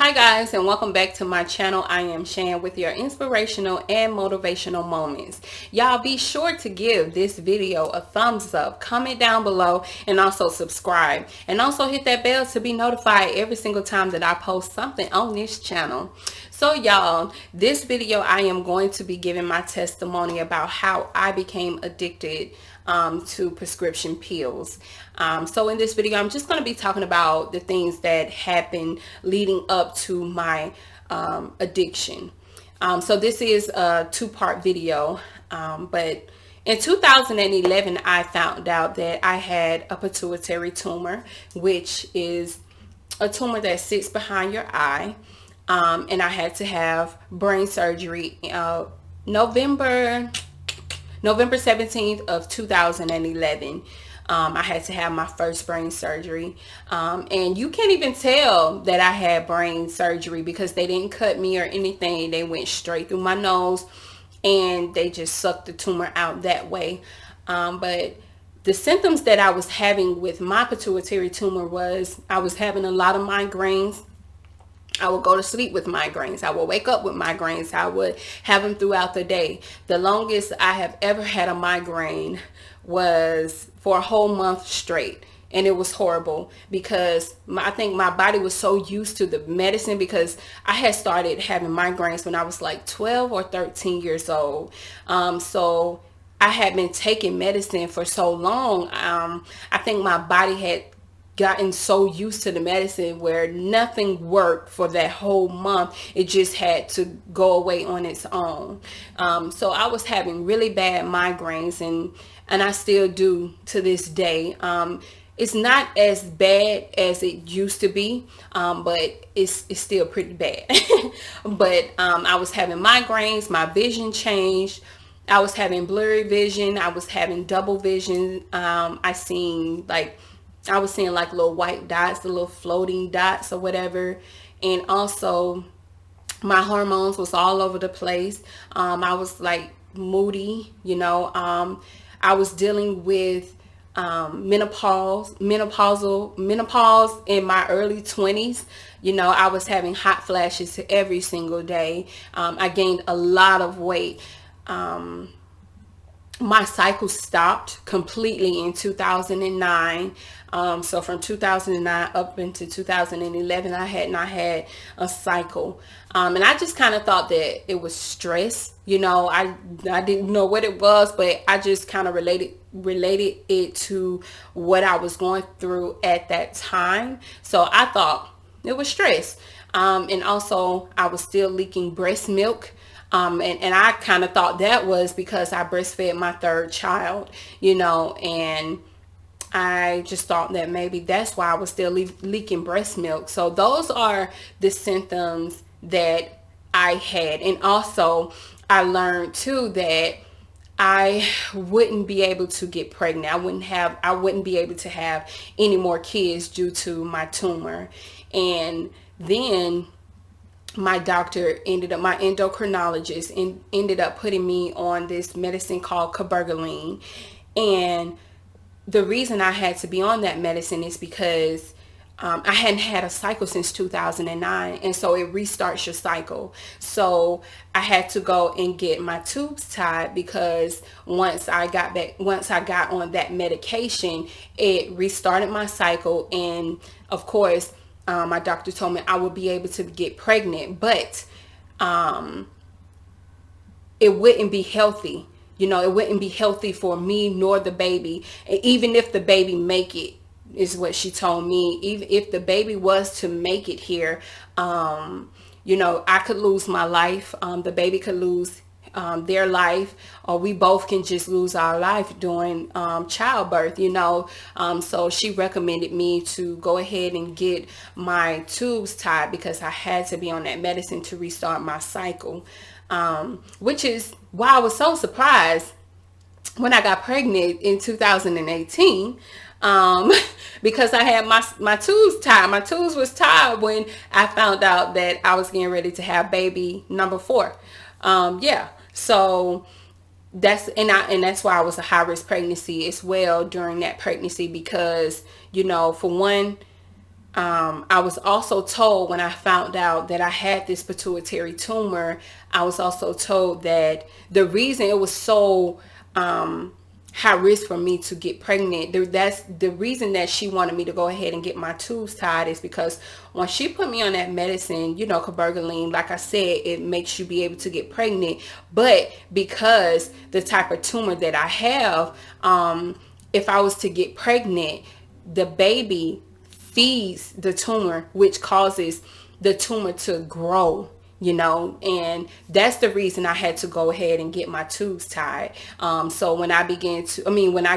Hi guys, and welcome back to my channel. I am Shan with your inspirational and motivational moments. Y'all be sure to give this video a thumbs up, comment down below, and also subscribe. And also hit that bell to be notified every single time that I post something on this channel. So y'all, this video I am going to be giving my testimony about how I became addicted to prescription pills. So in this video, I'm just going to be talking about the things that happened leading up to my addiction. So this is a two-part video, but in 2011, I found out that I had a pituitary tumor, which is a tumor that sits behind your eye. And I had to have brain surgery November 17th of 2011. I had to have my first brain surgery. And you can't even tell that I had brain surgery because they didn't cut me or anything. They went straight through my nose and they just sucked the tumor out that way. But the symptoms that I was having with my pituitary tumor was I was having a lot of migraines. I would go to sleep with migraines. I would wake up with migraines. I would have them throughout the day. The longest I have ever had a migraine was for a whole month straight. And it was horrible because I think my body was so used to the medicine because I had started having migraines when I was like 12 or 13 years old. So I had been taking medicine for so long. I think my body had gotten so used to the medicine where nothing worked for that whole month. It just had to go away on its own. So I was having really bad migraines and I still do to this day. It's not as bad as it used to be, but it's still pretty bad. But I was having migraines, my vision changed. I was having blurry vision. I was having double vision. I was seeing like little white dots, the little floating dots or whatever. And also my hormones was all over the place. I was like moody, I was dealing with menopause in my early 20s. I was having hot flashes every single day. I gained a lot of weight. My cycle stopped completely in 2009. So from 2009 up into 2011, I had not had a cycle. And I just kind of thought that it was stress. I didn't know what it was, but I just kind of related it to what I was going through at that time. So I thought it was stress. And also I was still leaking breast milk. And I kind of thought that was because I breastfed my third child, and I just thought that maybe that's why I was still leaking breast milk. So those are the symptoms that I had. And also I learned too that I wouldn't be able to get pregnant. I wouldn't be able to have any more kids due to my tumor. And then my endocrinologist ended up putting me on this medicine called cabergoline. And the reason I had to be on that medicine is because I hadn't had a cycle since 2009, and so it restarts your cycle. So I had to go and get my tubes tied because once I got on that medication, it restarted my cycle. And of course, my doctor told me I would be able to get pregnant, but it wouldn't be healthy. It wouldn't be healthy for me nor the baby. And even if the baby make it, is what she told me. Even if the baby was to make it here, I could lose my life. The baby could lose their life, or we both can just lose our life during childbirth. So she recommended me to go ahead and get my tubes tied because I had to be on that medicine to restart my cycle, which is why I was so surprised when I got pregnant in 2018, because I had my tubes tied. My tubes was tied when I found out that I was getting ready to have baby number 4. So that's why I was a high risk pregnancy as well during that pregnancy, because for one, I was also told when I found out that I had this pituitary tumor, I was also told that the reason it was so high risk for me to get pregnant, that's the reason that she wanted me to go ahead and get my tubes tied, is because when she put me on that medicine, cabergoline, like I said, it makes you be able to get pregnant. But because the type of tumor that I have, if I was to get pregnant, the baby feeds the tumor, which causes the tumor to grow, and that's the reason I had to go ahead and get my tubes tied. So when I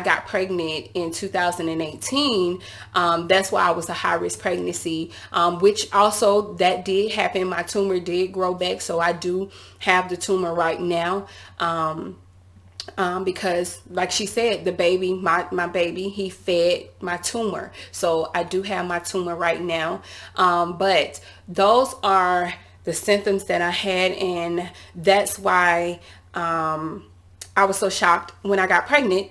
got pregnant in 2018, that's why I was a high risk pregnancy, which also that did happen. My tumor did grow back. So I do have the tumor right now. Because like she said, the baby, my baby, he fed my tumor. So I do have my tumor right now. But those are the symptoms that I had, and that's why I was so shocked when I got pregnant.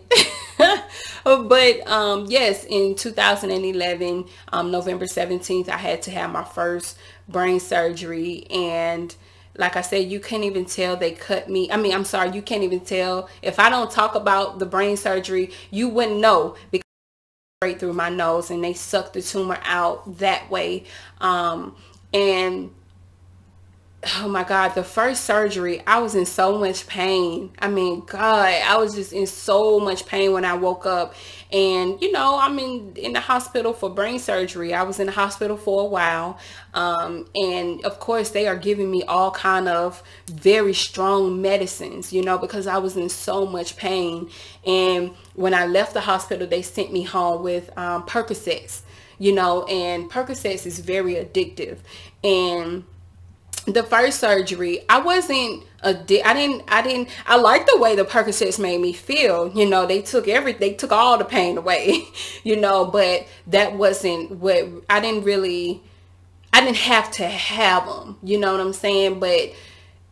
But yes, in 2011, November 17th, I had to have my first brain surgery. And like I said, you can't even tell they cut me. I'm sorry, you can't even tell. If I don't talk about the brain surgery, you wouldn't know, because straight through my nose, and they sucked the tumor out that way. And oh my God, the first surgery, I was in so much pain. God, I was just in so much pain when I woke up. And, I'm in the hospital for brain surgery. I was in the hospital for a while. And of course, they are giving me all kind of very strong medicines, because I was in so much pain. And when I left the hospital, they sent me home with Percocets, and Percocets is very addictive. And the first surgery, I wasn't I like the way the Percocets made me feel. They took all the pain away, but that wasn't what I didn't have to have them, you know what I'm saying? But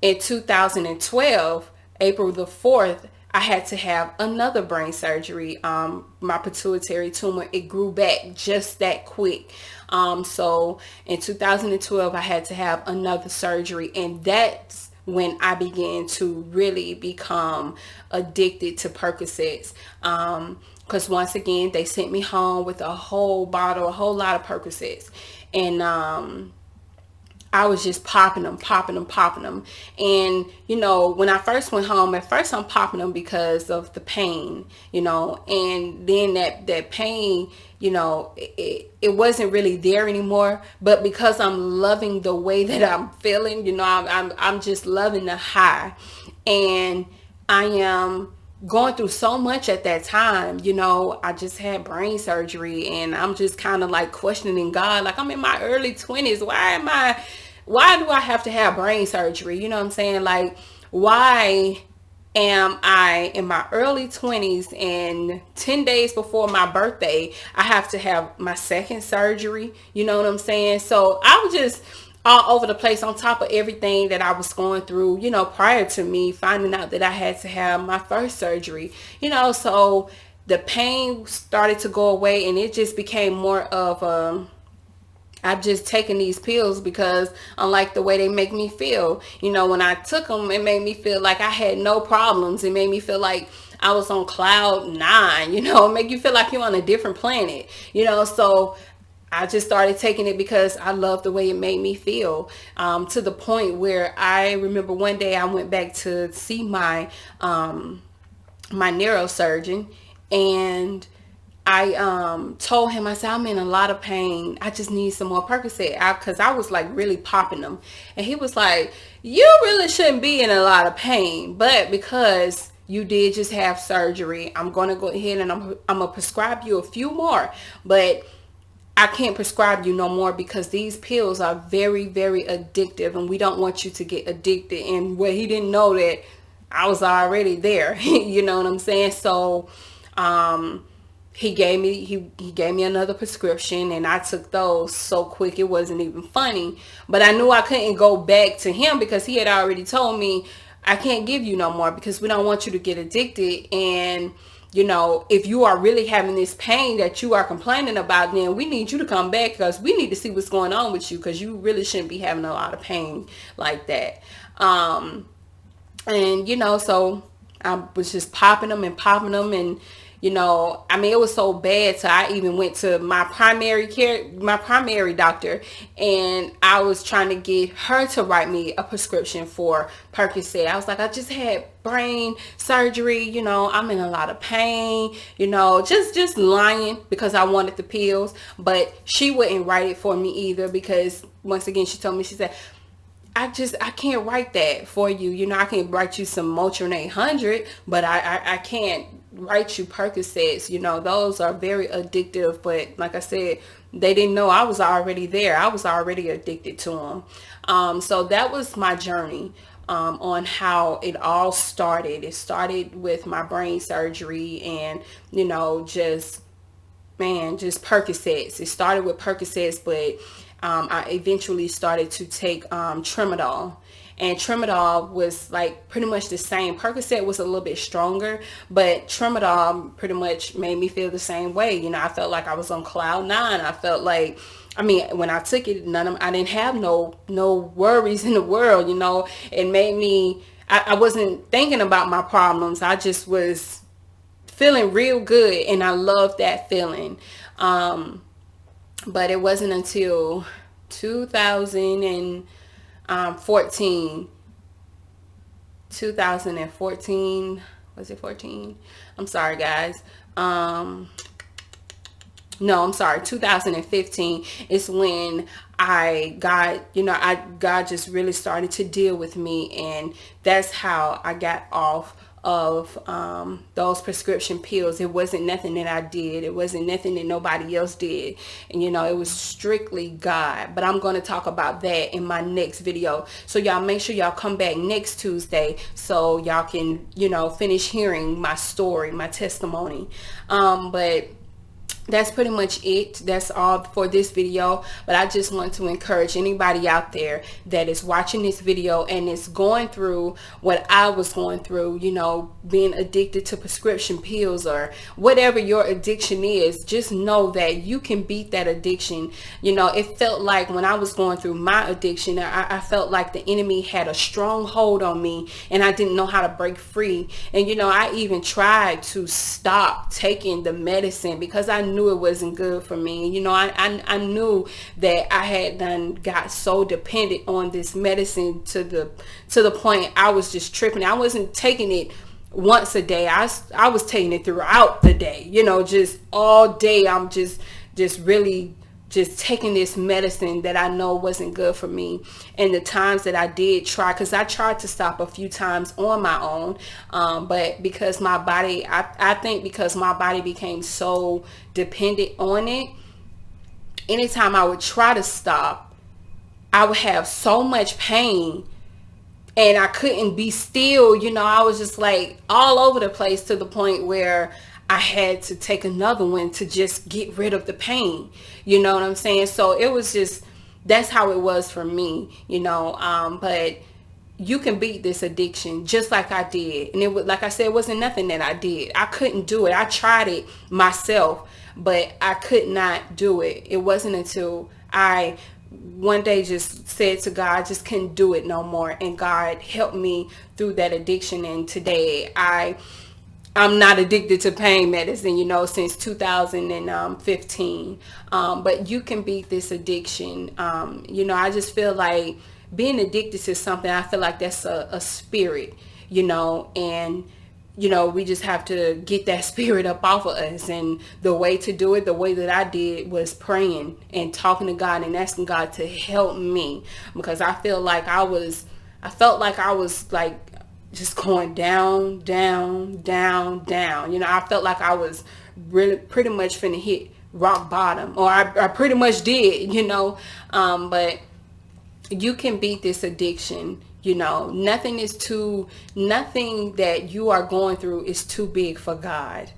in 2012, April the 4th, I had to have another brain surgery. My pituitary tumor, it grew back just that quick. So in 2012, I had to have another surgery, and that's when I began to really become addicted to Percocets. Because once again, they sent me home with a whole lot of Percocets. And I was just popping them. And, when I first went home, at first I'm popping them because of the pain, and then that pain, it wasn't really there anymore. But because I'm loving the way that I'm feeling, I'm just loving the high. And I am going through so much at that time. I just had brain surgery, and I'm just kind of like questioning God. Like, I'm in my early 20s. Why do I have to have brain surgery? You know what I'm saying? Like, why am I in my early 20s and 10 days before my birthday, I have to have my second surgery? You know what I'm saying? So I was just all over the place, on top of everything that I was going through, prior to me finding out that I had to have my first surgery, so the pain started to go away, and it just became more of I've just taken these pills because I like the way they make me feel. When I took them, it made me feel like I had no problems. It made me feel like I was on cloud 9, it make you feel like you're on a different planet, so I just started taking it because I love the way it made me feel, to the point where I remember one day I went back to see my neurosurgeon, and I told him, I said, I'm in a lot of pain. I just need some more Percocet, because I was like really popping them. And he was like, you really shouldn't be in a lot of pain, but because you did just have surgery, I'm going to go ahead and I'm going to prescribe you a few more. But I can't prescribe you no more because these pills are very, very addictive, and we don't want you to get addicted. And well, he didn't know that I was already there. You know what I'm saying? So he gave me another prescription, and I took those so quick it wasn't even funny. But I knew I couldn't go back to him because he had already told me, I can't give you no more because we don't want you to get addicted. And you know, if you are really having this pain that you are complaining about, then we need you to come back, because we need to see what's going on with you, because you really shouldn't be having a lot of pain like that. And, you know, so I was just popping them and popping them. And, you know, I mean, it was so bad. So I even went to my primary doctor, and I was trying to get her to write me a prescription for Percocet. I was like, I just had brain surgery, you know, I'm in a lot of pain, you know, just lying because I wanted the pills. But she wouldn't write it for me either, because once again, she told me, she said, I can't write that for you. You know, I can write you some Motrin 800, but I can't write you Percocets. You know, those are very addictive. But like I said, they didn't know I was already there. I was already addicted to them. So that was my journey on how it all started. It started with my brain surgery, and, you know, just Percocets. It started with Percocets, but I eventually started to take Tramadol. And Tramadol was like pretty much the same. Percocet was a little bit stronger, but Tramadol pretty much made me feel the same way. You know, I felt like I was on cloud nine. I felt like, I mean, when I took it, I didn't have no worries in the world. You know, it made me, I wasn't thinking about my problems. I just was feeling real good, and I loved that feeling. But it wasn't until 2014, was it 14? I'm sorry, guys. No, I'm sorry, 2015 is when God just really started to deal with me, and that's how I got off of those prescription pills. It wasn't nothing that I did. It wasn't nothing that nobody else did. And, you know, it was strictly God. But I'm going to talk about that in my next video. So y'all make sure y'all come back next Tuesday so y'all can, you know, finish hearing my story, my testimony. But that's pretty much it. That's all for this video. But I just want to encourage anybody out there that is watching this video and is going through what I was going through, you know, being addicted to prescription pills or whatever your addiction is. Just know that you can beat that addiction. You know, it felt like when I was going through my addiction, I felt like the enemy had a strong hold on me, and I didn't know how to break free. And, you know, I even tried to stop taking the medicine because I knew it wasn't good for me. You know, I knew that I had got so dependent on this medicine to the point I was just tripping. I wasn't taking it once a day. I was taking it throughout the day, you know, just all day. I'm just really just taking this medicine that I know wasn't good for me. And the times that I did try, because I tried to stop a few times on my own, but because my body, I think because my body became so dependent on it, anytime I would try to stop, I would have so much pain and I couldn't be still. You know, I was just like all over the place to the point where I had to take another one to just get rid of the pain. You know what I'm saying? So it was just, that's how it was for me, you know. But you can beat this addiction just like I did. And it was, like I said, it wasn't nothing that I did. I couldn't do it. I tried it myself, but I could not do it. It wasn't until I one day just said to God, I just couldn't do it no more. And God helped me through that addiction. And today I'm not addicted to pain medicine, you know, since 2015. But you can beat this addiction. You know, I just feel like being addicted to something, I feel like that's a spirit, you know, and, you know, we just have to get that spirit up off of us. And the way to do it, the way that I did, was praying and talking to God and asking God to help me, because I felt like I was like just going down, down, down, down. You know, I felt like I was really pretty much finna hit rock bottom, or I pretty much did, you know. But you can beat this addiction. You know, nothing that you are going through is too big for God.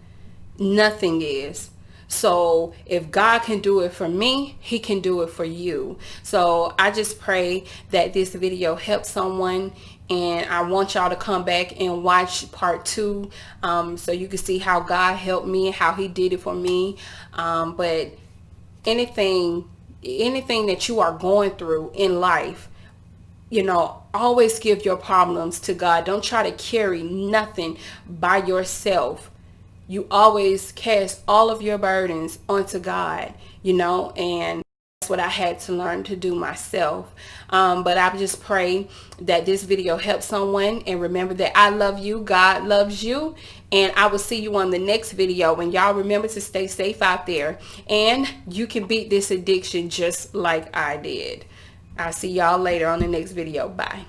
Nothing is. So if God can do it for me, he can do it for you. So I just pray that this video helps someone, and I want y'all to come back and watch part 2, so you can see how God helped me and how he did it for me. But anything that you are going through in life, always give your problems to God. Don't try to carry nothing by yourself. You always cast all of your burdens onto God, and that's what I had to learn to do myself. But I just pray that this video helps someone, and remember that I love you, God loves you, and I will see you on the next video. And y'all remember to stay safe out there, and you can beat this addiction just like I did. I'll see y'all later on the next video. Bye.